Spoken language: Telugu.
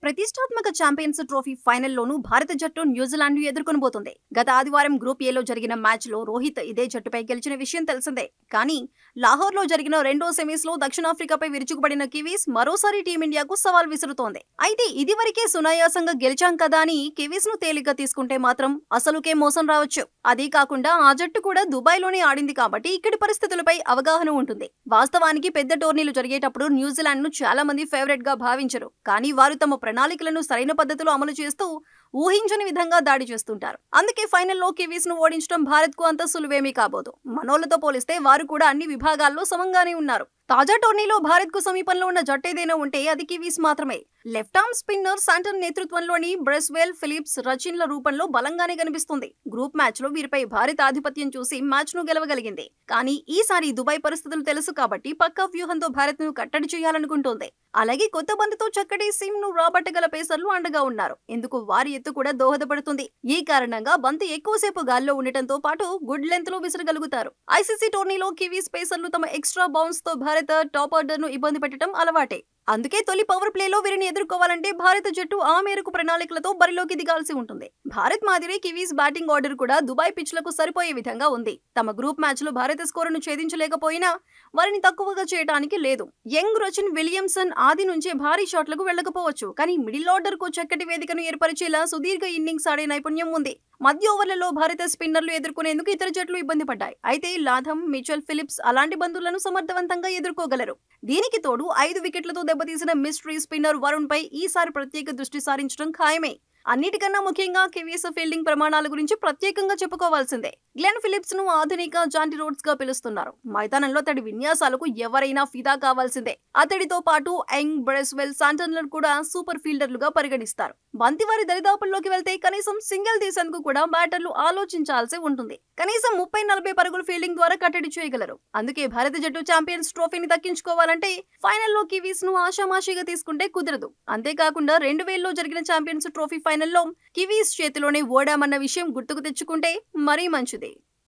ప్రతిష్టాత్మక ఛాంపియన్స్ ట్రోఫీ ఫైనల్లోనూ భారత జట్టు న్యూజిలాండ్ ను ఎదుర్కొనబోతుంది. గత ఆదివారం గ్రూప్ ఏలో జరిగిన మ్యాచ్ లో రోహిత్ ఇదే జట్టుపై గెలిచిన విషయం తెలిసిందే. కానీ లాహోర్ లో జరిగిన రెండో సెమీస్ లో దక్షిణాఫ్రికాపై విరుచుకుపడిన కివీస్ మరోసారి టీమిండియాకు సవాల్ విసురుతోంది. అయితే ఇదివరకే సునాయాసంగా గెలిచాం కదా అని కివీస్ ను తేలిగ్గా తీసుకుంటే మాత్రం అసలుకే మోసం రావచ్చు. అదే కాకుండా ఆ జట్టు కూడా దుబాయ్ లోనే ఆడింది కాబట్టి ఇక్కడి పరిస్థితులపై అవగాహన ఉంటుంది. వాస్తవానికి పెద్ద టోర్నీలు జరిగేటప్పుడు న్యూజిలాండ్ ను చాలా మంది ఫేవరెట్ గా భావించరు. కానీ వారు తమ ప్రణాళికలను సరైన పద్ధతిలో అమలు చేస్తూ ఊహించని విధంగా దాడి చేస్తుంటారు. అందుకే ఫైనల్లో కివీస్ ను ఓడించడం భారత్ కు అంత సులువేమీ కాబోదు. మనోళ్లతో పోలిస్తే వారు కూడా అన్ని విభాగాల్లో సమంగానే ఉన్నారు. తాజా టోర్నీలో భారత్ కు సమీపంలో ఉన్న జట్టేదైనా ఉంటే అది కివీస్ మాత్రమే. లెఫ్ట్ ఆర్మ్ స్పిన్నర్ శాంటన్ నేతృత్వంలోని బ్రెస్వెల్, ఫిలిప్స్, రచిన్ల రూపంలో బలంగానే కనిపిస్తుంది. గ్రూప్ మ్యాచ్ లో వీరిపై భారత్ ఆధిపత్యం చూసి మ్యాచ్ ను గెలవగలిగింది. కానీ ఈసారి దుబాయ్ పరిస్థితులు తెలుసు కాబట్టి పక్కా వ్యూహంతో భారత్ ను కట్టడి చేయాలనుకుంటోంది. అలాగే కొత్త బంతితో చక్కటి సిమ్ ను రాబట్టగల పేసర్లు అండగా ఉన్నారు. ఎందుకు వారి ఎత్తు కూడా దోహదపడుతుంది. ఈ కారణంగా బంతి ఎక్కువసేపు గాల్లో ఉండటంతో పాటు గుడ్ లెంత్ లో విసరగలుగుతారు. ఐసీసీ టోర్నీలో కివీస్ పేసర్లు తమ ఎక్స్ట్రా బౌన్స్ తో భారత టాప్ ఆర్డర్ ను ఇబ్బంది పెట్టడం అలవాటే. అందుకే తొలి పవర్ ప్లేలో వీరిని ఎదుర్కోవాలంటే భారత జట్టు ఆ మేరకు ప్రణాళికలతో బరిలోకి దిగాల్సి ఉంటుంది. భారత్ మాదిరి కివీస్ బ్యాటింగ్ ఆర్డర్ కూడా దుబాయ్ పిచ్లకు సరిపోయే విధంగా ఉంది. తమ గ్రూప్ మ్యాచ్ లో భారత స్కోరును ఛేదించలేకపోయినా వారిని తక్కువగా చేయడానికి లేదు. యంగ్, రచిన్, విలియమ్సన్ ఆది నుంచే భారీ షాట్లకు వెళ్లకపోవచ్చు. కానీ మిడిల్ ఆర్డర్ కు చక్కటి వేదికను ఏర్పరిచేలా సుదీర్ఘ ఇన్నింగ్స్ ఆడే నైపుణ్యం ఉంది. మధ్య ఓవర్లలో భారత స్పిన్నర్లు ఎదుర్కొనేందుకు ఇతర జట్లు ఇబ్బంది పడ్డాయి. అయితే లాథమ్, మిచెల్, ఫిలిప్స్ అలాంటి బంతులను సమర్థవంతంగా ఎదుర్కోగలరు. దీనికి తోడు 5 వికెట్లతో దెబ్బతీసిన మిస్టరీ స్పిన్నర్ వరుణ్ పై ఈసారి ప్రత్యేక దృష్టి సారించడం ఖాయమే. అన్నిటికన్నా ముఖ్యంగా కివీస్ ఫీల్డింగ్ ప్రమాణాల గురించి ప్రత్యేకంగా చెప్పుకోవాల్సిందే. గ్లెన్ ఫిలిప్స్ ను ఆధునిక జాంటీ రోడ్స్ గా పిలుస్తున్నారు. మైదానంలో అతడి విన్యాసాలకు ఎవరైనా ఫిదా కావాల్సిందే. అతడితో పాటు యంగ్, బ్రెస్వెల్, శాంటన్లను కూడా సూపర్ ఫీల్డర్లుగా పరిగణిస్తారు. బంతి వారి దరిదాపుల్లోకి వెళ్తే కనీసం సింగిల్ తీసేందుకు కూడా బ్యాటర్లు ఆలోచించాల్సి ఉంటుంది. కనీసం 30-40 పరుగుల ఫీల్డింగ్ ద్వారా కట్టడి చేయగలరు. అందుకే భారత జట్టు ఛాంపియన్స్ ట్రోఫీని దక్కించుకోవాలంటే ఫైనల్లో కివీస్ ను ఆషామాషిగా తీసుకుంటే కుదరదు. అంతేకాకుండా 2000లో జరిగిన ఛాంపియన్స్ ట్రోఫీ ఫైనల్లో కివీస్ చేతిలోనే ఓడామన్న విషయం గుర్తుకు తెచ్చుకుంటే మరీ మంచిది.